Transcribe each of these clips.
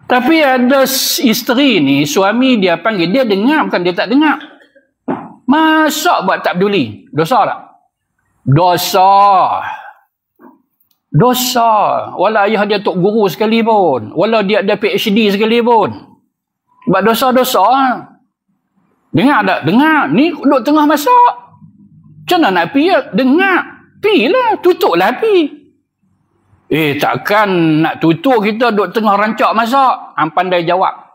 Tapi ada isteri ni, suami dia panggil, dia dengar bukan dia tak dengar. Masa buat tak peduli? Dosa tak? Dosa. Dosa. Walau ayah dia tok guru sekali pun. Walau dia ada PhD sekali pun. Sebab dosa-dosa. Dengar tak? Dengar. Ni duduk tengah masak. Macam mana nak pergi? Dengar. Pergilah. Tutuplah api. Takkan nak tutup kita duduk tengah rancak masak. Hang pandai jawab.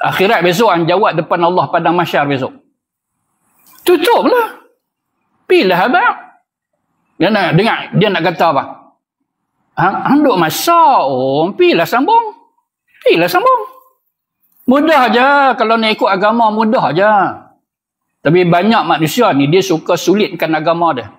Akhirat besok hang jawab depan Allah padang mahsyar besok. Tutuplah. Pergilah abang. Dia nak dengar, dia nak kata apa? Hang duk masak, pergilah sambung. Pergilah sambung. Mudah je. Kalau nak ikut agama, mudah je. Tapi banyak manusia ni, dia suka sulitkan agama dia.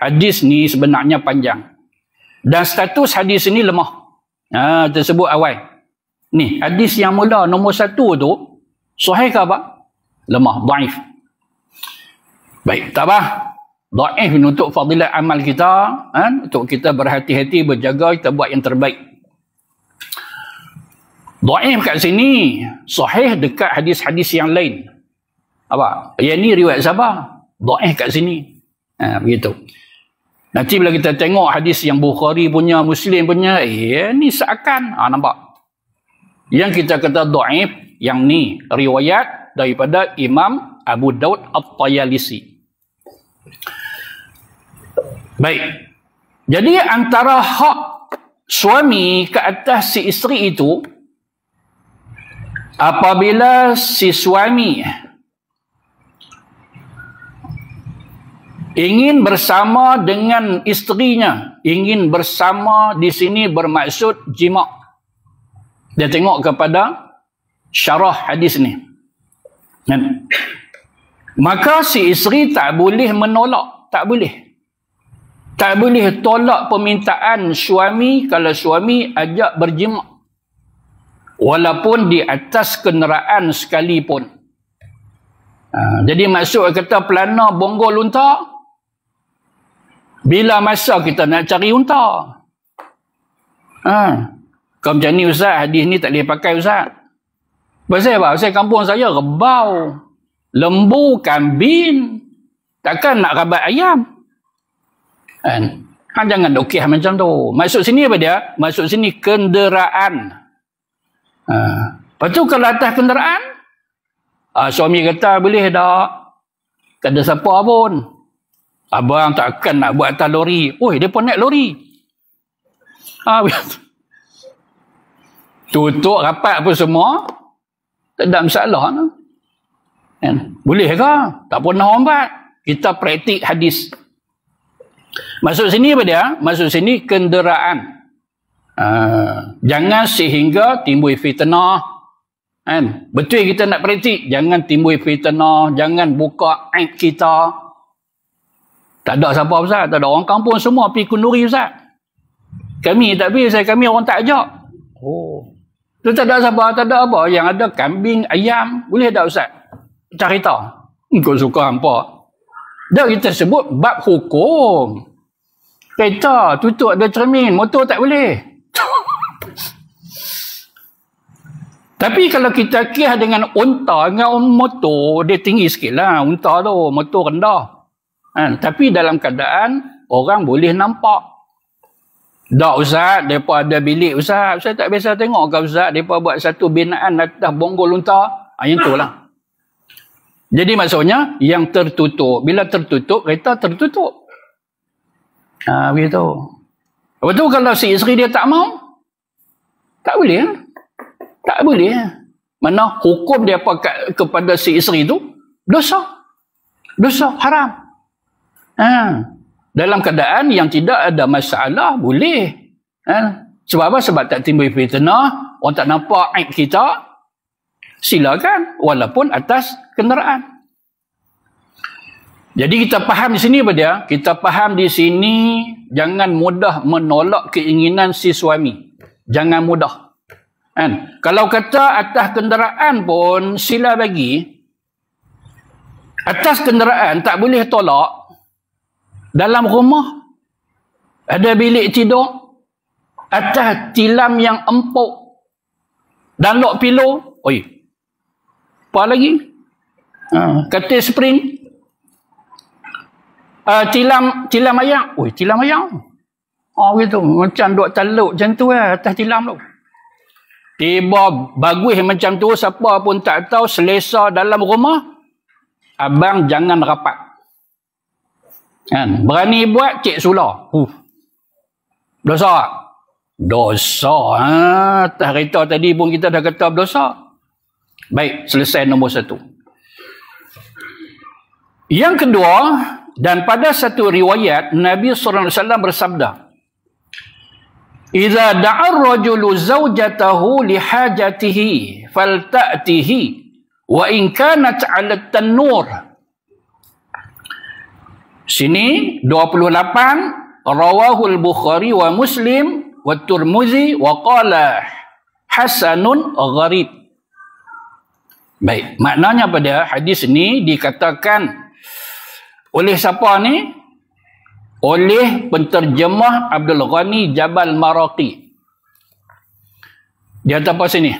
Hadis ni sebenarnya panjang. Dan status hadis ni lemah. Tersebut awal. Ni, hadis yang mula nombor 1 tu, sahih ke apa? Lemah, dhaif. Baik, tak apa. Dhaif untuk fadilat amal kita. Untuk kita berhati-hati, berjaga, kita buat yang terbaik. Dhaif kat sini, sahih dekat hadis-hadis yang lain. Apa? Yang ni riwayat siapa? Dhaif kat sini. Begitu. Nanti bila kita tengok hadis yang Bukhari punya, Muslim punya, ni seakan, nampak. Yang kita kata dhaif, yang ni riwayat daripada Imam Abu Daud At-Tayalisi. Baik. Jadi antara hak suami ke atas si isteri itu, apabila si suami ingin bersama dengan isterinya, ingin bersama di sini bermaksud jima'. Dia tengok kepada syarah hadis ni. Maka si isteri tak boleh menolak, tak boleh. Tak boleh tolak permintaan suami kalau suami ajak berjima'. Walaupun di atas kenderaan sekalipun. Jadi maksud kata pelana bonggol unta, bila masa kita nak cari unta. Kau macam ni Ustaz, hadis ni tak boleh pakai Ustaz. Pasal apa? Pasal kampung saya rebau, lembu, kambing. Takkan nak rabat ayam. Jangan dokih macam tu. Maksud sini apa dia? Maksud sini kenderaan. Lepas tu kalau atas kenderaan, suami kata boleh tak? Tak ada siapa pun. Abang takkan nak buat atas lori. Dia pun naik lori. Tutup rapat apa semua. Tak ada masalah. Boleh ke? Tak pernah hormat. Kita praktik hadis. Maksud sini apa dia? Maksud sini kenderaan. Jangan sehingga timbul fitnah. Betul kita nak praktik. Jangan timbul fitnah. Jangan buka aib kita. Tak ada siapa Ustaz. Tak ada orang kampung semua pergi kenduri Ustaz. Kami tak pergi. Kami orang tak ajak. Tu tak ada siapa. Tak ada apa. Yang ada kambing, ayam. Boleh tak Ustaz? Cerita. Kau suka hampa. Dah kita sebut bab hukum. Kereta tutup ada cermin. Motor tak boleh. Tapi kalau kita kira dengan unta dengan motor, dia tinggi sikit lah. Unta tu, motor rendah. Tapi dalam keadaan orang boleh nampak. Tak Ustaz, mereka ada bilik Ustaz. Saya tak biasa tengok ke Ustaz, mereka buat satu binaan atas bonggol unta. Yang itulah. Jadi maksudnya, yang tertutup. Bila tertutup, kereta tertutup. Begitu. Lepas tu kalau si isteri dia tak mau, tak boleh. Tak boleh. Mana hukum dia kepada si isteri itu, dosa. Dosa, haram. Dalam keadaan yang tidak ada masalah, boleh. Sebab apa? Sebab tak timbul fitnah, orang tak nampak aib kita, silakan, walaupun atas kenderaan. Jadi kita faham di sini apa dia? Kita faham di sini, jangan mudah menolak keinginan si suami. jangan mudah. Kan? Kalau kata atas kenderaan pun sila bagi, atas kenderaan tak boleh tolak, dalam rumah ada bilik tidur, atas tilam yang empuk dan lok pilu, oi, apa lagi? Katil spring, tilam ayam, oi, tilam ayam. Oh gitu, macam duk taluk macam tu atas tilam tu. Tiba bagus macam tu, siapa pun tak tahu, selesa dalam rumah, abang jangan rapat. Kan? Berani buat, cik sula. Dosa. Dosa. Atas kereta tadi pun kita dah kata berdosa. Baik, selesai nombor 1. Yang kedua, dan pada satu riwayat, Nabi SAW bersabda, "Idza da'a ar-rajulu zawjatahu li hajatihi falta'tihi wa in kanat 'ala at-tannur." Sini 28, rawahu al-Bukhari wa Muslim wa Tirmizi wa qala hasanun gharib. Baik, maknanya pada hadis ini dikatakan oleh siapa ni? Oleh penterjemah Abdul Ghani Jabal Maraqi. Dia kata apa sini?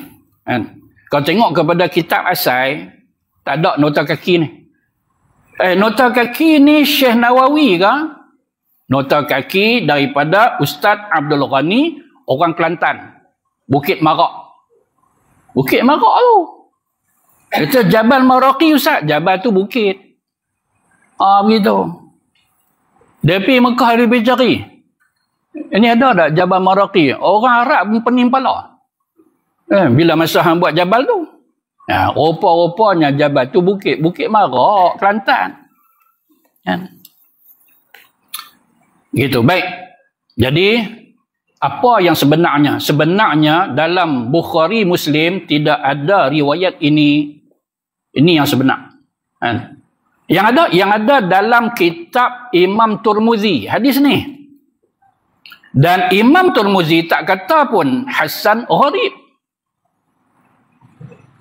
Kau tengok kepada kitab asal, tak ada nota kaki ni. Nota kaki ni Syekh Nawawi ke? Nota kaki daripada Ustaz Abdul Ghani, orang Kelantan. Bukit Marak. Bukit Marak tu. Kata Jabal Maraqi Ustaz. Jabal tu bukit. Begitu. Dia pergi Mekah, dia pergi cari. Ini ada tak Jabal Maraqi? Orang Arab pun pening pala. Bila masa hang buat Jabal tu. Rupa-rupanya Jabal tu bukit. Bukit Marak, Kelantan. Gitu, baik. Jadi, apa yang sebenarnya? Sebenarnya dalam Bukhari Muslim tidak ada riwayat ini. Ini yang sebenar. Yang ada dalam kitab Imam Tirmizi, hadis ni. Dan Imam Tirmizi tak kata pun hasan gharib.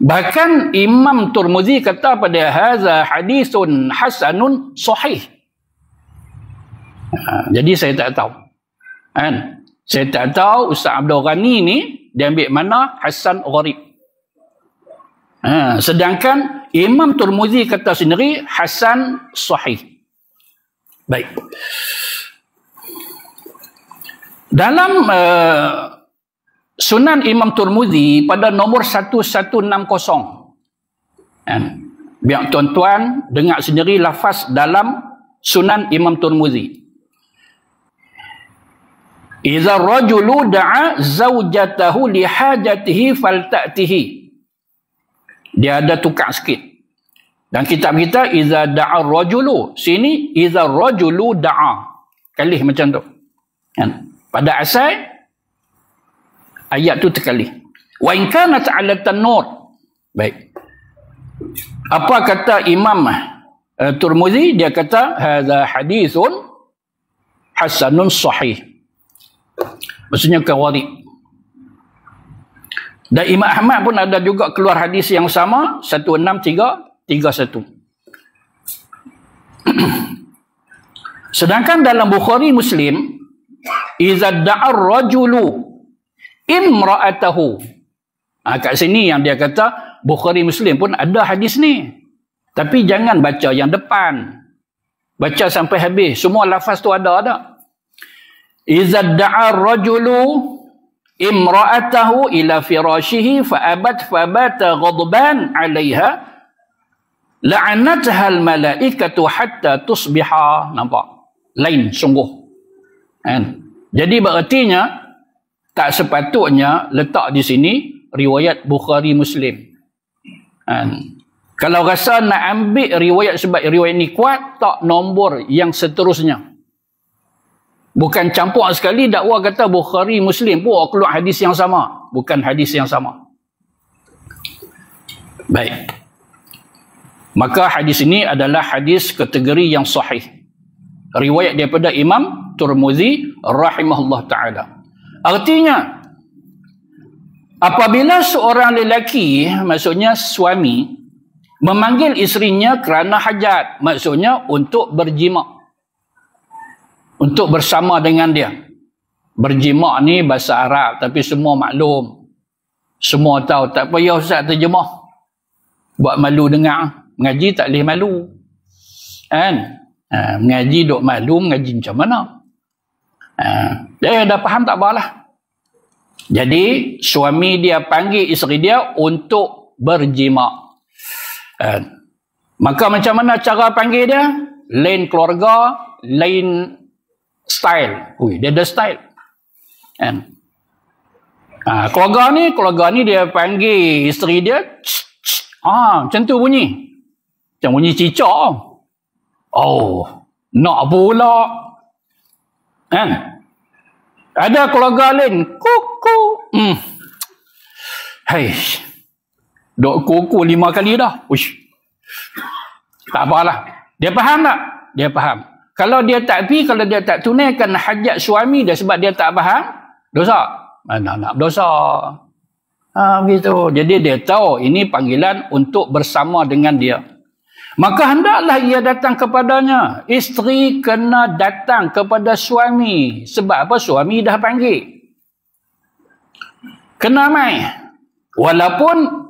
Bahkan Imam Tirmizi kata pada hadza hadisun hasanun sahih. Jadi saya tak tahu. Saya tak tahu Ustaz Abdul Ghani ni dia ambil mana hasan gharib. Sedangkan Imam Tirmizi kata sendiri hasan sahih. Baik. Dalam Sunan Imam Tirmizi pada nombor 1160. Biar tuan-tuan dengar sendiri lafaz dalam Sunan Imam Tirmizi. Idza rajulu da'a zawjatahu li hajatihi falta'tihi. Dia ada tukar sikit. Dan kitab kita iza da'a rajulu. Sini iza rajulu da'a. Kalih macam tu. Pada asal ayat tu terkalih. Wa in kanat 'ala tannur. Baik. Apa kata Imam Tirmizi? Dia kata hadza hadithun hasanun sahih. Maksudnya gharib. Dan Imam Ahmad pun ada juga keluar hadis yang sama, 16331. Sedangkan dalam Bukhari Muslim, iza da'ar rajulu imra'atahu. Kat sini yang dia kata, Bukhari Muslim pun ada hadis ni. Tapi jangan baca yang depan. Baca sampai habis. Semua lafaz tu ada. Iza da'ar rajulu imra'atahu ila firashihi fa'abat fabata ghadban 'alayha la'anatha al-malaikatu hatta tusbiha. Nampak? Lain sungguh. Jadi berartinya tak sepatutnya letak di sini riwayat Bukhari Muslim. Kalau rasa nak ambil riwayat sebab riwayat ni kuat, tak nombor yang seterusnya. Bukan campur sekali dakwa kata Bukhari Muslim pun keluar hadis yang sama. Bukan hadis yang sama. Baik. Maka hadis ini adalah hadis kategori yang sahih. Riwayat daripada Imam Tirmizi rahimahullah ta'ala. Artinya, Apabila seorang lelaki, maksudnya suami, memanggil isterinya kerana hajat, maksudnya untuk berjima, untuk bersama dengan dia. Berjima ni bahasa Arab, tapi semua maklum. Semua tahu, tak payah Ustaz terjemah. Buat malu dengar. Mengaji tak boleh malu. Kan? Mengaji duk malu, mengaji macam mana? Dia dah faham tak apalah. Jadi, suami dia panggil isteri dia untuk berjima. Maka macam mana cara panggil dia? Lain keluarga, lain style. Ui, dia ada style. Keluarga ni dia panggil isteri dia. Macam tu bunyi. Macam bunyi cicak. Oh, nak pula. Ada keluarga lain, kuku. Dok kuku 5 kali dah. Uish. Tak apalah. Dia faham tak? Dia faham. Kalau dia tak pergi, kalau dia tak tunaikan hajat suami dia sebab dia tak faham, dosa. Mana nak berdosa. Begitu. Jadi dia tahu ini panggilan untuk bersama dengan dia. Maka hendaklah ia datang kepadanya. Isteri kena datang kepada suami. Sebab apa? Suami dah panggil. Kena mai. Walaupun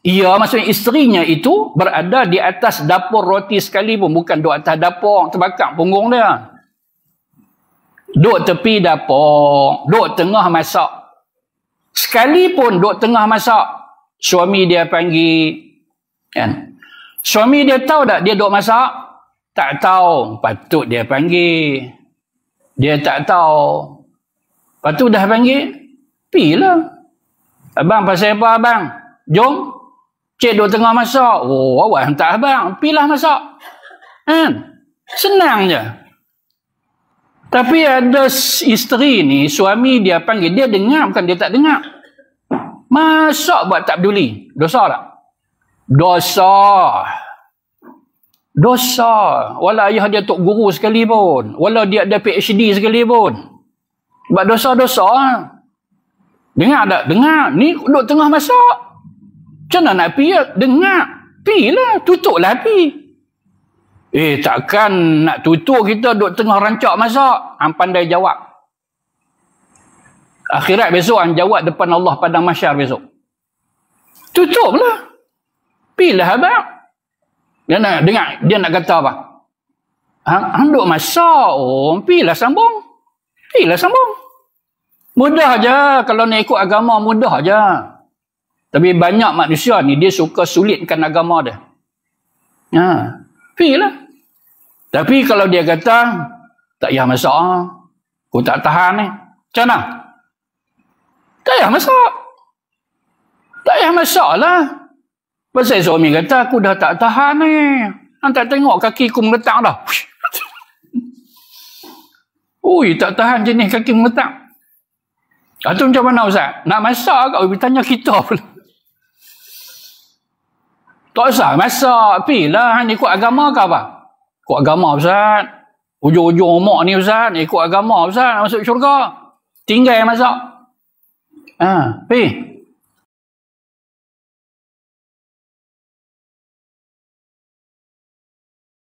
ia, maksudnya isterinya itu berada di atas dapur roti sekalipun. Bukan duduk atas dapur, terbakar punggung dia. Duduk tepi dapur. Duduk tengah masak. Sekalipun duduk tengah masak, suami dia panggil. Kan? Suami dia tahu tak dia duduk masak? Tak tahu. Patut dia panggil. Dia tak tahu. Patut dah panggil. Pilah. Abang pasal apa abang? Jom. Cik duduk tengah masak. Oh, awak hantar abang. Pilah masak. Senang je. Tapi ada isteri ni, suami dia panggil. Dia dengar, bukan dia tak dengar. Masak buat tak peduli. Dosa tak? Dosa. Walau ayah dia tok guru sekalipun. Walau dia ada PhD sekalipun. Sebab dosa-dosa. Dengar tak? Dengar. Ni duduk tengah masak. Macam mana nak pergi? Dengar. Pergilah. Tutuplah api. Takkan nak tutup kita duduk tengah rancak masak. Hang pandai jawab. Akhirat besok hang jawab depan Allah padang mahsyar besok. Tutuplah. Pilah abang. Dia nak dengar, dia nak kata apa? Hang duk masak. Oh, pilah sambung. Mudah aja kalau nak ikut agama, mudah aja. Tapi banyak manusia ni dia suka sulitkan agama dia. Pilah. Tapi kalau dia kata tak payah masak, aku tak tahan ni. Macam mana? Tak payah masak. Tak payah masak lah. Pasal suami kata, aku dah tak tahan ni. Hang tak tengok kaki aku meletak dah. Ui, tak tahan jenis kaki meletak. Itu macam mana Ustaz? Nak masak kat Ui, tanya kita pula. Tak usah masak. Pilah, hang ikut agama ke apa? Ikut agama Ustaz. Ujung-ujung umur ni Ustaz, ikut agama Ustaz, masuk syurga. Tinggal masak. Pi.